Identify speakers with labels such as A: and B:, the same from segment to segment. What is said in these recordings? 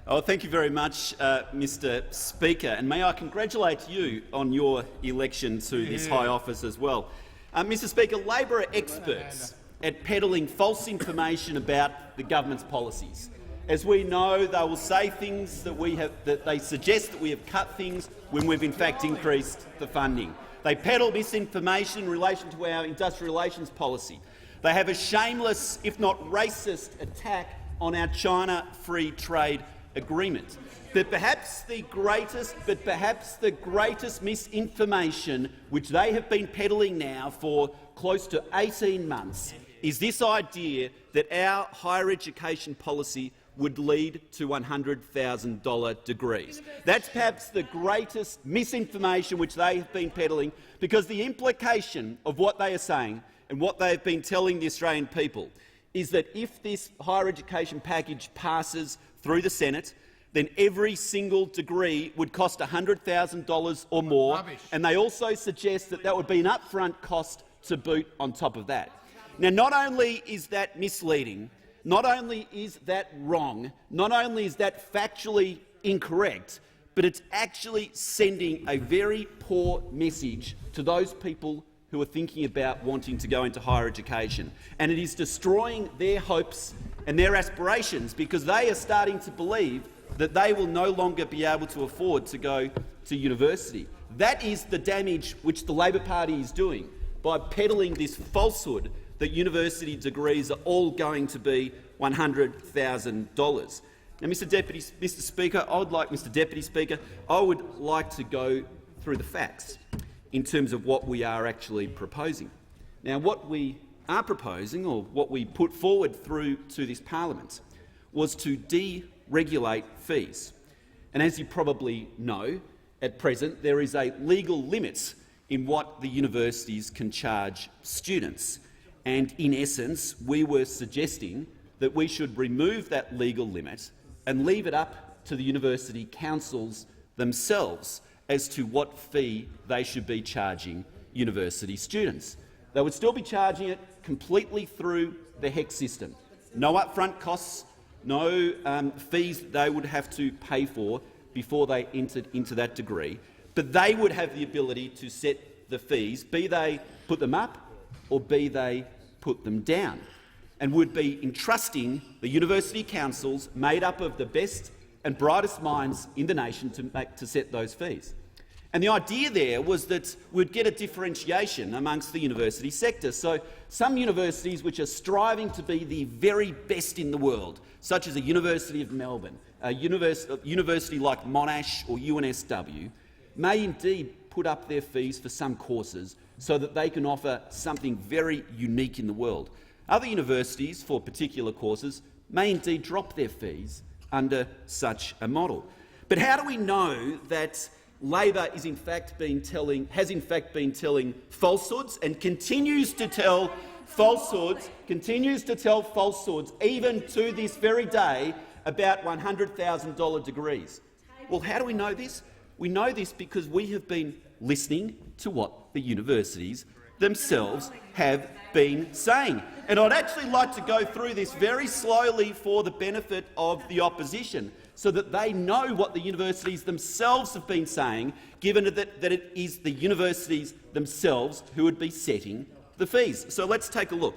A: Oh, thank you very much, Mr. Speaker, and may I congratulate you on your election to this high office as well. Mr. Speaker, Labor are experts at peddling false information about the government's policies. As we know, they will say things that they suggest that we have cut things when we've in fact increased the funding. They peddle misinformation in relation to our industrial relations policy. They have a shameless, if not racist, attack on our China free trade agreement. But perhaps the greatest misinformation which they have been peddling now for close to 18 months is this idea that our higher education policy would lead to $100,000 degrees. That's perhaps the greatest misinformation which they have been peddling, because the implication of what they are saying and what they have been telling the Australian people is that if this higher education package passes through the Senate, then every single degree would cost $100,000 or more, and they also suggest that that would be an upfront cost to boot on top of that. Now, not only is that misleading, not only is that wrong, not only is that factually incorrect, but it's actually sending a very poor message to those people who are thinking about wanting to go into higher education. And it is destroying their hopes and their aspirations, because they are starting to believe that they will no longer be able to afford to go to university. That is the damage which the Labor Party is doing by peddling this falsehood that university degrees are all going to be $100,000. Now, Mr. Speaker, I would like to go through the facts in terms of what we are actually proposing. Now, what we are proposing, or what we put forward through to this parliament, was to deregulate fees. And as you probably know, at present there is a legal limit in what the universities can charge students. And in essence, we were suggesting that we should remove that legal limit and leave it up to the university councils themselves as to what fee they should be charging university students. They would still be charging it completely through the HECS system. No upfront costs, no fees they would have to pay for before they entered into that degree, but they would have the ability to set the fees, be they put them up or be they put them down, and would be entrusting the university councils made up of the best and brightest minds in the nation to set those fees. And the idea there was that we'd get a differentiation amongst the university sector. So some universities which are striving to be the very best in the world, such as a University of Melbourne, a university like Monash or UNSW, may indeed put up their fees for some courses so that they can offer something very unique in the world. Other universities, for particular courses, may indeed drop their fees under such a model. But how do we know that Labor has in fact been telling falsehoods and continues to tell falsehoods even to this very day about $100,000 degrees? Well, how do we know this? We know this because we have been listening to what the universities themselves have been saying. And I'd actually like to go through this very slowly for the benefit of the opposition, so that they know what the universities themselves have been saying, given that it is the universities themselves who would be setting the fees. So let's take a look.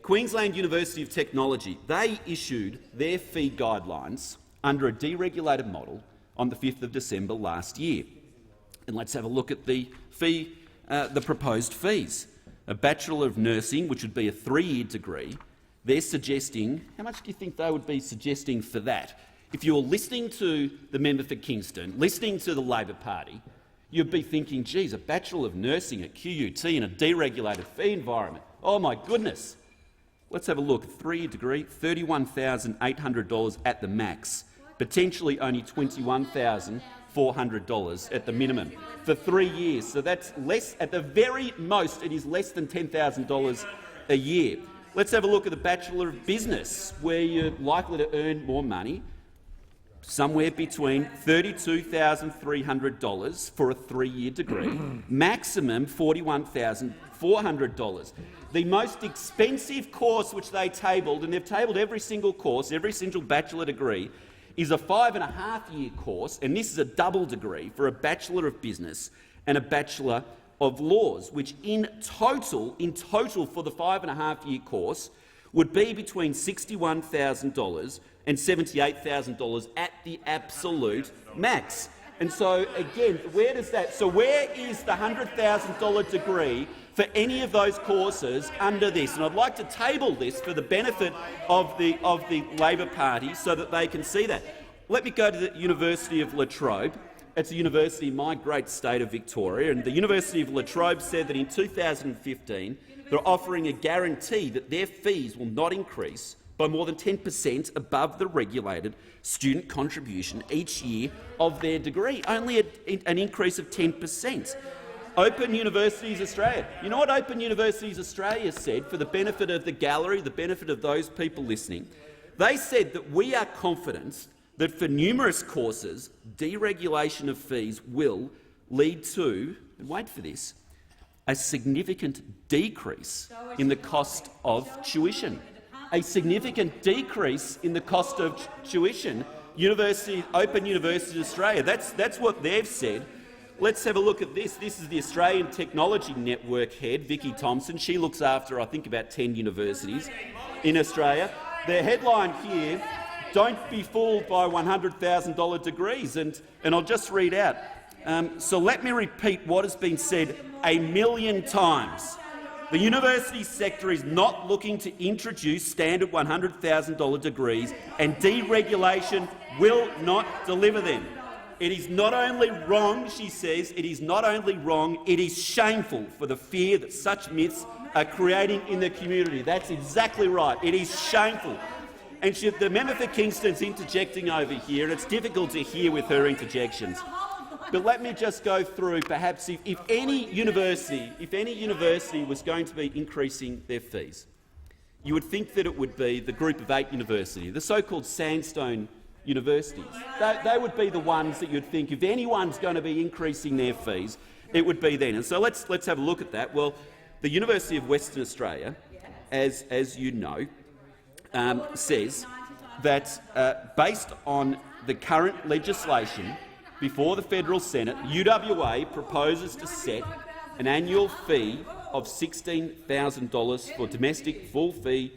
A: Queensland University of Technology, they issued their fee guidelines under a deregulated model on the 5th of December last year. And let's have a look at the proposed fees. A Bachelor of Nursing, which would be a 3-year degree, they're suggesting, how much do you think they would be suggesting for that? If you're listening to the member for Kingston, listening to the Labor Party, you'd be thinking, geez, a Bachelor of Nursing at QUT in a deregulated fee environment. Oh my goodness. Let's have a look. 3-year degree, $31,800 at the max, potentially only $21,400 at the minimum for 3 years. So that's less, at the very most, it is less than $10,000 a year. Let's have a look at the Bachelor of Business, where you're likely to earn more money, somewhere between $32,300 for a 3-year degree, maximum $41,400. The most expensive course which they tabled, and they've tabled every single course, every single bachelor degree, is a 5.5-year course, and this is a double degree for a Bachelor of Business and a Bachelor of Laws, which in total for the 5.5-year course would be between $61,000 and $78,000 at the absolute max. And so, again, where is the $100,000 degree for any of those courses under this? And I'd like to table this for the benefit of the Labor Party so that they can see that. Let me go to the University of La Trobe. It's a university in my great state of Victoria, and the University of La Trobe said that in 2015 they're offering a guarantee that their fees will not increase by more than 10% above the regulated student contribution each year of their degree, only an increase of 10%. Open Universities Australia. You know what Open Universities Australia said for the benefit of the gallery, the benefit of those people listening? They said that we are confident that for numerous courses, deregulation of fees will lead to, and wait for this, a significant decrease in the cost of tuition. A significant decrease in the cost of tuition. Open University Australia, that's what they've said. Let's have a look at this. This is the Australian Technology Network head, Vicky Thompson. She looks after, I think, about 10 universities in Australia. The headline here, "Don't be fooled by $100,000 degrees," and I'll just read out. So let me repeat what has been said 1,000,000 times. The university sector is not looking to introduce standard $100,000 degrees, and deregulation will not deliver them. It is not only wrong, she says, it is not only wrong, it is shameful for the fear that such myths are creating in the community. That's exactly right. It is shameful. And the member for Kingston's interjecting over here, and it's difficult to hear with her interjections. But let me just go through, perhaps, if any university was going to be increasing their fees, you would think that it would be the Group of 8 university, the so-called sandstone universities. They would be the ones that you'd think, if anyone's going to be increasing their fees, it would be then. And so let's have a look at that. Well, the University of Western Australia, as you know, says that based on the current legislation before the Federal Senate, UWA proposes to set an annual fee of $16,000 for domestic full-fee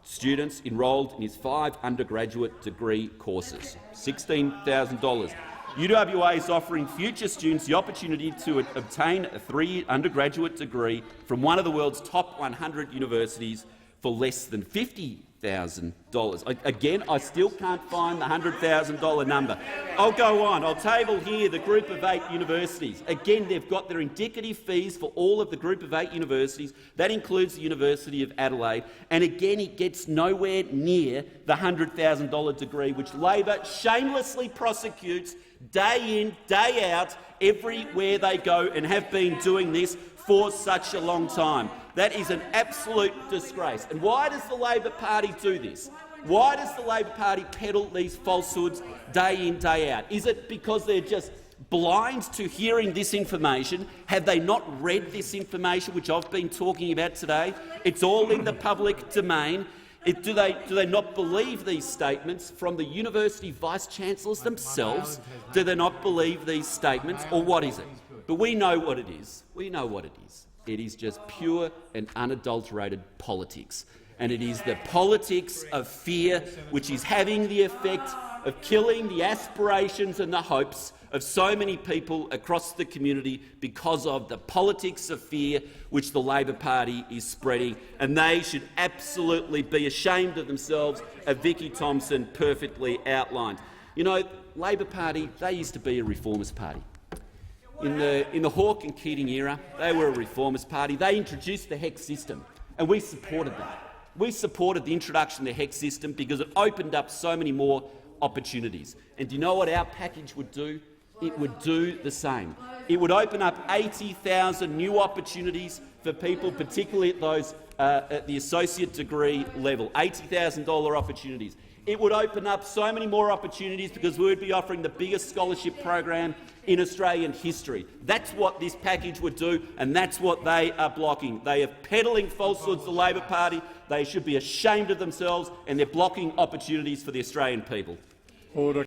A: students enrolled in his 5 undergraduate degree courses. $16,000. UWA is offering future students the opportunity to obtain a 3-year undergraduate degree from one of the world's top 100 universities for less than $50,000. Again, I still can't find the $100,000 number. I'll go on. I'll table here the Group of 8 universities. Again, they've got their indicative fees for all of the Group of 8 universities. That includes the University of Adelaide. And again, it gets nowhere near the $100,000 degree, which Labor shamelessly prosecutes day in, day out, everywhere they go, and have been doing this for such a long time. That is an absolute disgrace. And why does the Labor Party do this? Why does the Labor Party peddle these falsehoods day in, day out? Is it because they're just blind to hearing this information? Have they not read this information which I've been talking about today? It's all in the public domain. Do they not believe these statements from the university vice-chancellors themselves? Do they not believe these statements, or what is it? But we know what it is. We know what it is. It is just pure and unadulterated politics. And it is the politics of fear which is having the effect of killing the aspirations and the hopes of so many people across the community because of the politics of fear which the Labor Party is spreading. And they should absolutely be ashamed of themselves, as Vicky Thompson perfectly outlined. You know, Labor Party, they used to be a reformist party. In the Hawke and Keating era, they were a reformist party. They introduced the HECS system, and we supported that. We supported the introduction of the HECS system because it opened up so many more opportunities. And do you know what our package would do? It would do the same. It would open up 80,000 new opportunities for people, particularly at those at the associate degree level, $80,000 opportunities. It would open up so many more opportunities because we would be offering the biggest scholarship program in Australian history. That's what this package would do, and that's what they are blocking. They are peddling falsehoods, the Labor Party. They should be ashamed of themselves, and they're blocking opportunities for the Australian people.
B: Order.